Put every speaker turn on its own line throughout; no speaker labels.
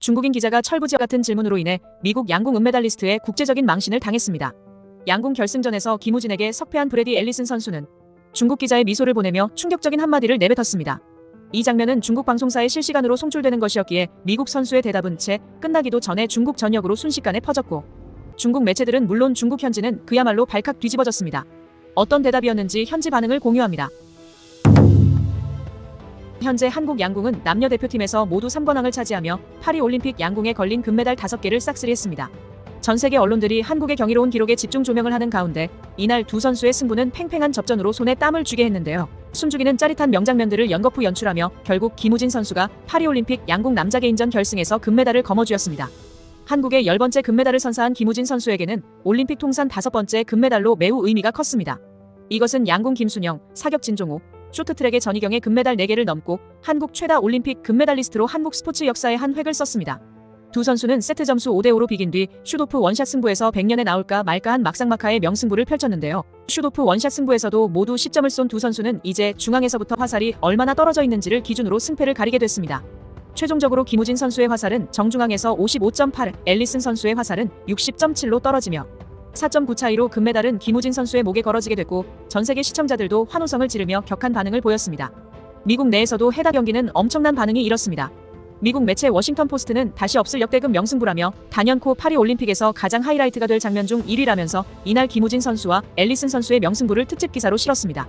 중국인 기자가 철부지 같은 질문으로 인해 미국 양궁 은메달리스트의 국제적인 망신을 당했습니다. 양궁 결승전에서 김우진에게 석패한 브래디 앨리슨 선수는 중국 기자의 미소를 보내며 충격적인 한마디를 내뱉었습니다. 이 장면은 중국 방송사에 실시간으로 송출되는 것이었기에 미국 선수의 대답은 채 끝나기도 전에 중국 전역으로 순식간에 퍼졌고, 중국 매체들은 물론 중국 현지는 그야말로 발칵 뒤집어졌습니다. 어떤 대답이었는지 현지 반응을 공유합니다. 현재 한국 양궁은 남녀 대표팀에서 모두 3관왕을 차지하며 파리올림픽 양궁에 걸린 금메달 5개를 싹쓸이했습니다. 전 세계 언론들이 한국의 경이로운 기록에 집중 조명을 하는 가운데 이날 두 선수의 승부는 팽팽한 접전으로 손에 땀을 쥐게 했는데요. 숨죽이는 짜릿한 명장면들을 연거푸 연출하며 결국 김우진 선수가 파리올림픽 양궁 남자 개인전 결승에서 금메달을 거머쥐었습니다. 한국의 10번째 금메달을 선사한 김우진 선수에게는 올림픽 통산 5번째 금메달로 매우 의미가 컸습니다. 이것은 양궁 김순영, 사격 진종우, 쇼트트랙의 전희경의 금메달 4개를 넘고 한국 최다 올림픽 금메달리스트로 한국 스포츠 역사에 한 획을 썼습니다. 두 선수는 세트 점수 5대5로 비긴 뒤 슛오프 원샷 승부에서 100년에 나올까 말까한 막상막하의 명승부를 펼쳤는데요. 슛오프 원샷 승부에서도 모두 10점을 쏜 두 선수는 이제 중앙에서부터 화살이 얼마나 떨어져 있는지를 기준으로 승패를 가리게 됐습니다. 최종적으로 김우진 선수의 화살은 정중앙에서 55.8, 앨리슨 선수의 화살은 60.7로 떨어지며 4.9 차이로 금메달은 김우진 선수의 목에 걸어지게 됐고, 전세계 시청자들도 환호성을 지르며 격한 반응을 보였습니다. 미국 내에서도 해당 경기는 엄청난 반응이 일었습니다. 미국 매체 워싱턴 포스트는 다시 없을 역대급 명승부라며 단연코 파리올림픽에서 가장 하이라이트가 될 장면 중 1위라면서 이날 김우진 선수와 앨리슨 선수의 명승부를 특집 기사로 실었습니다.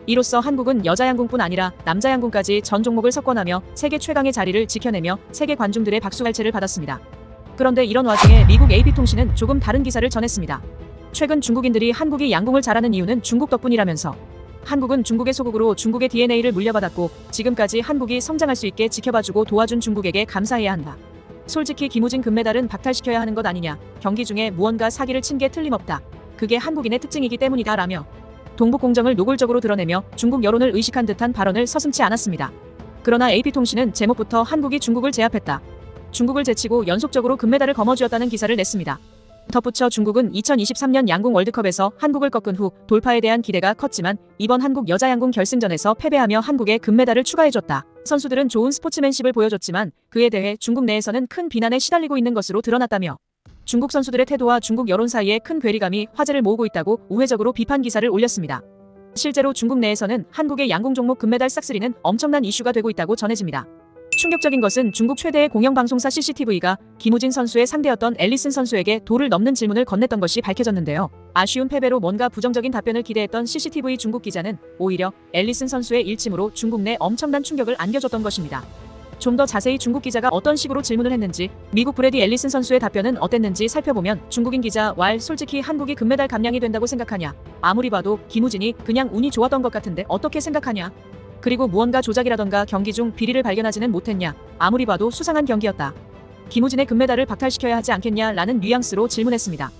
이로써 한국은 여자 양궁뿐 아니라 남자 양궁까지 전 종목을 석권하며 세계 최강의 자리를 지켜내며 세계 관중들의 박수갈채를 받았습니다. 그런데 이런 와중에 미국 AP통신은 조금 다른 기사를 전했습니다. 최근 중국인들이 한국이 양궁을 잘하는 이유는 중국 덕분이라면서 한국은 중국의 소국으로 중국의 DNA를 물려받았고 지금까지 한국이 성장할 수 있게 지켜봐주고 도와준 중국에게 감사해야 한다. 솔직히 김우진 금메달은 박탈시켜야 하는 것 아니냐. 경기 중에 무언가 사기를 친 게 틀림없다. 그게 한국인의 특징이기 때문이다 라며 동북 공정을 노골적으로 드러내며 중국 여론을 의식한 듯한 발언을 서슴지 않았습니다. 그러나 AP통신은 제목부터 한국이 중국을 제압했다. 중국을 제치고 연속적으로 금메달을 거머쥐었다는 기사를 냈습니다. 덧붙여 중국은 2023년 양궁 월드컵에서 한국을 꺾은 후 돌파에 대한 기대가 컸지만 이번 한국 여자 양궁 결승전에서 패배하며 한국에 금메달을 추가해줬다. 선수들은 좋은 스포츠맨십을 보여줬지만 그에 대해 중국 내에서는 큰 비난에 시달리고 있는 것으로 드러났다며 중국 선수들의 태도와 중국 여론 사이에 큰 괴리감이 화제를 모으고 있다고 우회적으로 비판 기사를 올렸습니다. 실제로 중국 내에서는 한국의 양궁 종목 금메달 싹쓸이는 엄청난 이슈가 되고 있다고 전해집니다. 충격적인 것은 중국 최대의 공영방송사 CCTV가 김우진 선수의 상대였던 앨리슨 선수에게 도를 넘는 질문을 건넸던 것이 밝혀졌는데요. 아쉬운 패배로 뭔가 부정적인 답변을 기대했던 CCTV 중국 기자는 오히려 앨리슨 선수의 일침으로 중국 내 엄청난 충격을 안겨줬던 것입니다. 좀 더 자세히 중국 기자가 어떤 식으로 질문을 했는지, 미국 브래디 앨리슨 선수의 답변은 어땠는지 살펴보면 중국인 기자 왈 솔직히 한국이 금메달 감량이 된다고 생각하냐? 아무리 봐도 김우진이 그냥 운이 좋았던 것 같은데 어떻게 생각하냐? 그리고 무언가 조작이라던가 경기 중 비리를 발견하지는 못했냐? 아무리 봐도 수상한 경기였다. 김우진의 금메달을 박탈시켜야 하지 않겠냐? 라는 뉘앙스로 질문했습니다.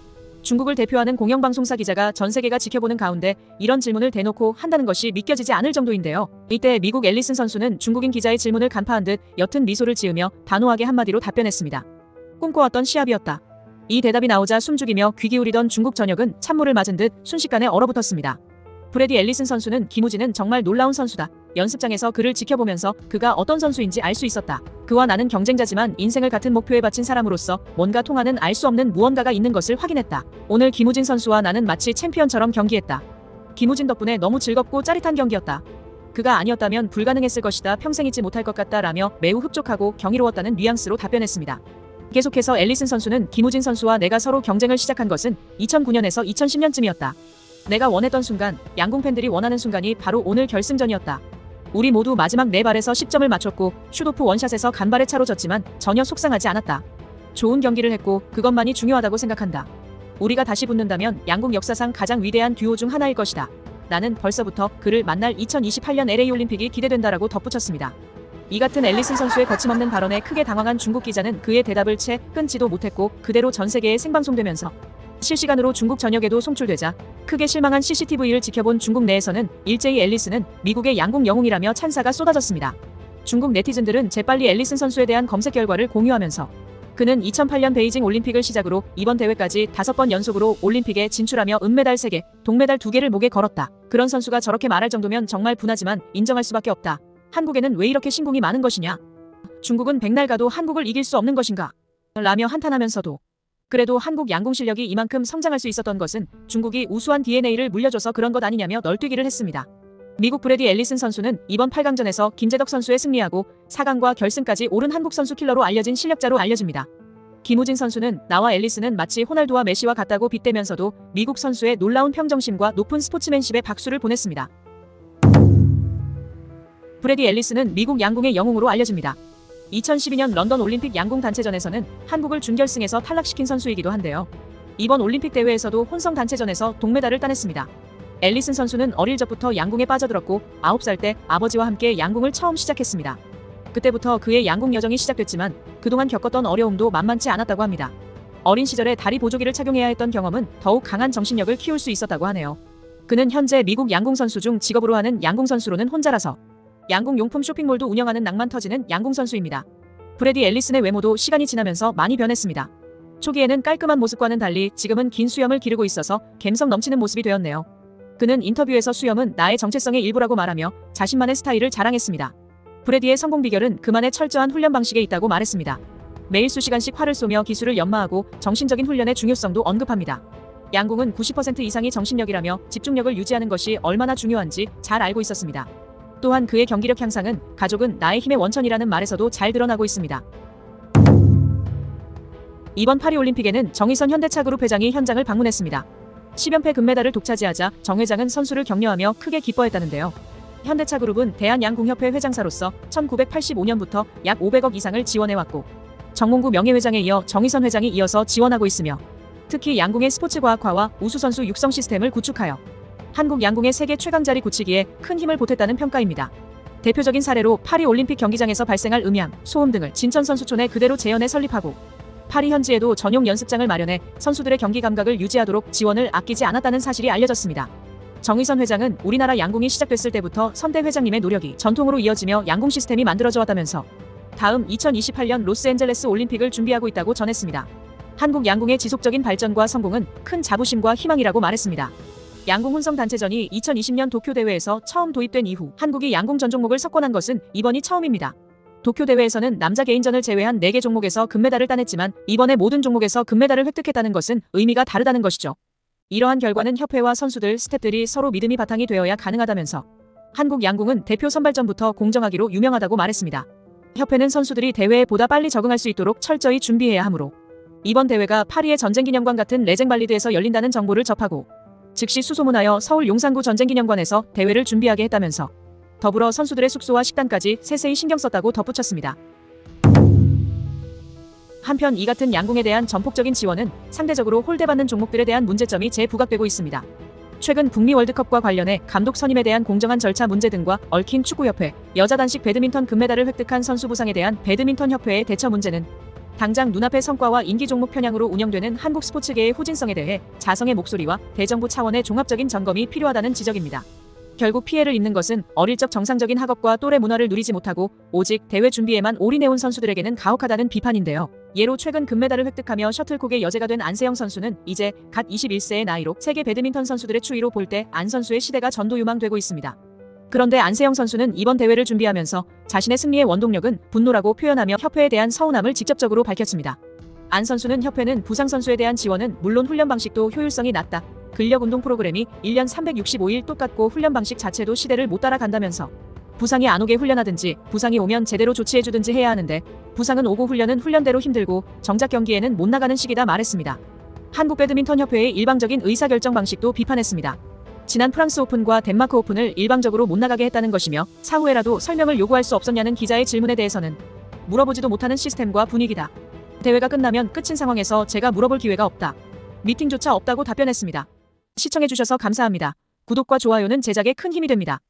중국을 대표하는 공영방송사 기자가 전 세계가 지켜보는 가운데 이런 질문을 대놓고 한다는 것이 믿겨지지 않을 정도인데요. 이때 미국 앨리슨 선수는 중국인 기자의 질문을 간파한 듯 옅은 미소를 지으며 단호하게 한마디로 답변했습니다. 꿈꿔왔던 시합이었다. 이 대답이 나오자 숨죽이며 귀 기울이던 중국 전역은 찬물을 맞은 듯 순식간에 얼어붙었습니다. 브래디 앨리슨 선수는 김우진은 정말 놀라운 선수다. 연습장에서 그를 지켜보면서 그가 어떤 선수인지 알 수 있었다. 그와 나는 경쟁자지만 인생을 같은 목표에 바친 사람으로서 뭔가 통하는 알 수 없는 무언가가 있는 것을 확인했다. 오늘 김우진 선수와 나는 마치 챔피언처럼 경기했다. 김우진 덕분에 너무 즐겁고 짜릿한 경기였다. 그가 아니었다면 불가능했을 것이다. 평생 잊지 못할 것 같다 라며 매우 흡족하고 경이로웠다는 뉘앙스로 답변했습니다. 계속해서 앨리슨 선수는 김우진 선수와 내가 서로 경쟁을 시작한 것은 2009년에서 2010년쯤이었다. 내가 원했던 순간, 양궁 팬들이 원하는 순간이 바로 오늘 결승전이었다. 우리 모두 마지막 4발에서 10점을 맞췄고 슛오프 원샷에서 간발의 차로 졌지만 전혀 속상하지 않았다. 좋은 경기를 했고 그것만이 중요하다고 생각한다. 우리가 다시 붙는다면 양궁 역사상 가장 위대한 듀오 중 하나일 것이다. 나는 벌써부터 그를 만날 2028년 LA 올림픽이 기대된다라고 덧붙였습니다. 이 같은 앨리슨 선수의 거침없는 발언에 크게 당황한 중국 기자는 그의 대답을 채 끊지도 못했고 그대로 전 세계에 생방송되면서 실시간으로 중국 전역에도 송출되자 크게 실망한 CCTV를 지켜본 중국 내에서는 일제히 앨리슨은 미국의 양궁 영웅이라며 찬사가 쏟아졌습니다. 중국 네티즌들은 재빨리 앨리슨 선수에 대한 검색 결과를 공유하면서 그는 2008년 베이징 올림픽을 시작으로 이번 대회까지 5번 연속으로 올림픽에 진출하며 은메달 3개, 동메달 2개를 목에 걸었다. 그런 선수가 저렇게 말할 정도면 정말 분하지만 인정할 수밖에 없다. 한국에는 왜 이렇게 신궁이 많은 것이냐? 중국은 백날 가도 한국을 이길 수 없는 것인가? 라며 한탄하면서도 그래도 한국 양궁 실력이 이만큼 성장할 수 있었던 것은 중국이 우수한 DNA를 물려줘서 그런 것 아니냐며 널뛰기를 했습니다. 미국 브래디 앨리슨 선수는 이번 8강전에서 김재덕 선수에 승리하고 4강과 결승까지 오른 한국 선수 킬러로 알려진 실력자로 알려집니다. 김우진 선수는 나와 앨리슨은 마치 호날두와 메시와 같다고 빗대면서도 미국 선수의 놀라운 평정심과 높은 스포츠맨십에 박수를 보냈습니다. 브래디 앨리슨은 미국 양궁의 영웅으로 알려집니다. 2012년 런던 올림픽 양궁 단체전에서는 한국을 준결승에서 탈락시킨 선수이기도 한데요. 이번 올림픽 대회에서도 혼성 단체전에서 동메달을 따냈습니다. 앨리슨 선수는 어릴 적부터 양궁에 빠져들었고 9살 때 아버지와 함께 양궁을 처음 시작했습니다. 그때부터 그의 양궁 여정이 시작됐지만 그동안 겪었던 어려움도 만만치 않았다고 합니다. 어린 시절에 다리 보조기를 착용해야 했던 경험은 더욱 강한 정신력을 키울 수 있었다고 하네요. 그는 현재 미국 양궁 선수 중 직업으로 하는 양궁 선수로는 혼자라서 양궁 용품 쇼핑몰도 운영하는 낭만 터지는 양궁 선수입니다. 브래디 앨리슨의 외모도 시간이 지나면서 많이 변했습니다. 초기에는 깔끔한 모습과는 달리 지금은 긴 수염을 기르고 있어서 감성 넘치는 모습이 되었네요. 그는 인터뷰에서 수염은 나의 정체성의 일부라고 말하며 자신만의 스타일을 자랑했습니다. 브래디의 성공 비결은 그만의 철저한 훈련 방식에 있다고 말했습니다. 매일 수시간씩 활을 쏘며 기술을 연마하고 정신적인 훈련의 중요성도 언급합니다. 양궁은 90% 이상이 정신력이라며 집중력을 유지하는 것이 얼마나 중요한지 잘 알고 있었습니다. 또한 그의 경기력 향상은 가족은 나의 힘의 원천이라는 말에서도 잘 드러나고 있습니다. 이번 파리올림픽에는 정의선 현대차그룹 회장이 현장을 방문했습니다. 10연패 금메달을 독차지하자 정 회장은 선수를 격려하며 크게 기뻐했다는데요. 현대차그룹은 대한양궁협회 회장사로서 1985년부터 약 500억 이상을 지원해왔고 정몽구 명예회장에 이어 정의선 회장이 이어서 지원하고 있으며 특히 양궁의 스포츠과학화와 우수선수 육성 시스템을 구축하여 한국 양궁의 세계 최강 자리 굳히기에 큰 힘을 보탰다는 평가입니다. 대표적인 사례로 파리올림픽 경기장에서 발생할 음향, 소음 등을 진천선수촌에 그대로 재현해 설립하고 파리 현지에도 전용 연습장을 마련해 선수들의 경기 감각을 유지하도록 지원을 아끼지 않았다는 사실이 알려졌습니다. 정의선 회장은 우리나라 양궁이 시작됐을 때부터 선대 회장님의 노력이 전통으로 이어지며 양궁 시스템이 만들어져 왔다면서 다음 2028년 로스앤젤레스 올림픽을 준비하고 있다고 전했습니다. 한국 양궁의 지속적인 발전과 성공은 큰 자부심과 희망이라고 말했습니다. 양궁 혼성 단체전이 2020년 도쿄 대회에서 처음 도입된 이후 한국이 양궁 전 종목을 석권한 것은 이번이 처음입니다. 도쿄 대회에서는 남자 개인전을 제외한 4개 종목에서 금메달을 따냈지만 이번에 모든 종목에서 금메달을 획득했다는 것은 의미가 다르다는 것이죠. 이러한 결과는 협회와 선수들, 스태프들이 서로 믿음이 바탕이 되어야 가능하다면서 한국 양궁은 대표 선발전부터 공정하기로 유명하다고 말했습니다. 협회는 선수들이 대회에 보다 빨리 적응할 수 있도록 철저히 준비해야 하므로 이번 대회가 파리의 전쟁기념관 같은 레쟁발리드에서 열린다는 정보를 접하고 즉시 수소문하여 서울 용산구 전쟁기념관에서 대회를 준비하게 했다면서 더불어 선수들의 숙소와 식단까지 세세히 신경 썼다고 덧붙였습니다. 한편 이 같은 양궁에 대한 전폭적인 지원은 상대적으로 홀대받는 종목들에 대한 문제점이 재부각되고 있습니다. 최근 북미 월드컵과 관련해 감독 선임에 대한 공정한 절차 문제 등과 얽힌 축구협회, 여자 단식 배드민턴 금메달을 획득한 선수 부상에 대한 배드민턴 협회의 대처 문제는 당장 눈앞의 성과와 인기 종목 편향으로 운영되는 한국 스포츠계의 후진성에 대해 자성의 목소리와 대정부 차원의 종합적인 점검이 필요하다는 지적입니다. 결국 피해를 입는 것은 어릴 적 정상적인 학업과 또래 문화를 누리지 못하고 오직 대회 준비에만 올인해온 선수들에게는 가혹하다는 비판인데요. 예로 최근 금메달을 획득하며 셔틀콕의 여제가 된 안세영 선수는 이제 갓 21세의 나이로 세계 배드민턴 선수들의 추이로 볼 때 안 선수의 시대가 전도유망되고 있습니다. 그런데 안세영 선수는 이번 대회를 준비하면서 자신의 승리의 원동력은 분노라고 표현하며 협회에 대한 서운함을 직접적으로 밝혔습니다. 안 선수는 협회는 부상 선수에 대한 지원은 물론 훈련 방식도 효율성이 낮다. 근력운동 프로그램이 1년 365일 똑같고 훈련 방식 자체도 시대를 못 따라간다면서 부상이 안 오게 훈련하든지 부상이 오면 제대로 조치해주든지 해야 하는데 부상은 오고 훈련은 훈련대로 힘들고 정작 경기에는 못 나가는 시기다 말했습니다. 한국 배드민턴 협회의 일방적인 의사결정 방식도 비판했습니다. 지난 프랑스 오픈과 덴마크 오픈을 일방적으로 못 나가게 했다는 것이며 사후에라도 설명을 요구할 수 없었냐는 기자의 질문에 대해서는 물어보지도 못하는 시스템과 분위기다. 대회가 끝나면 끝인 상황에서 제가 물어볼 기회가 없다. 미팅조차 없다고 답변했습니다. 시청해주셔서 감사합니다. 구독과 좋아요는 제작에 큰 힘이 됩니다.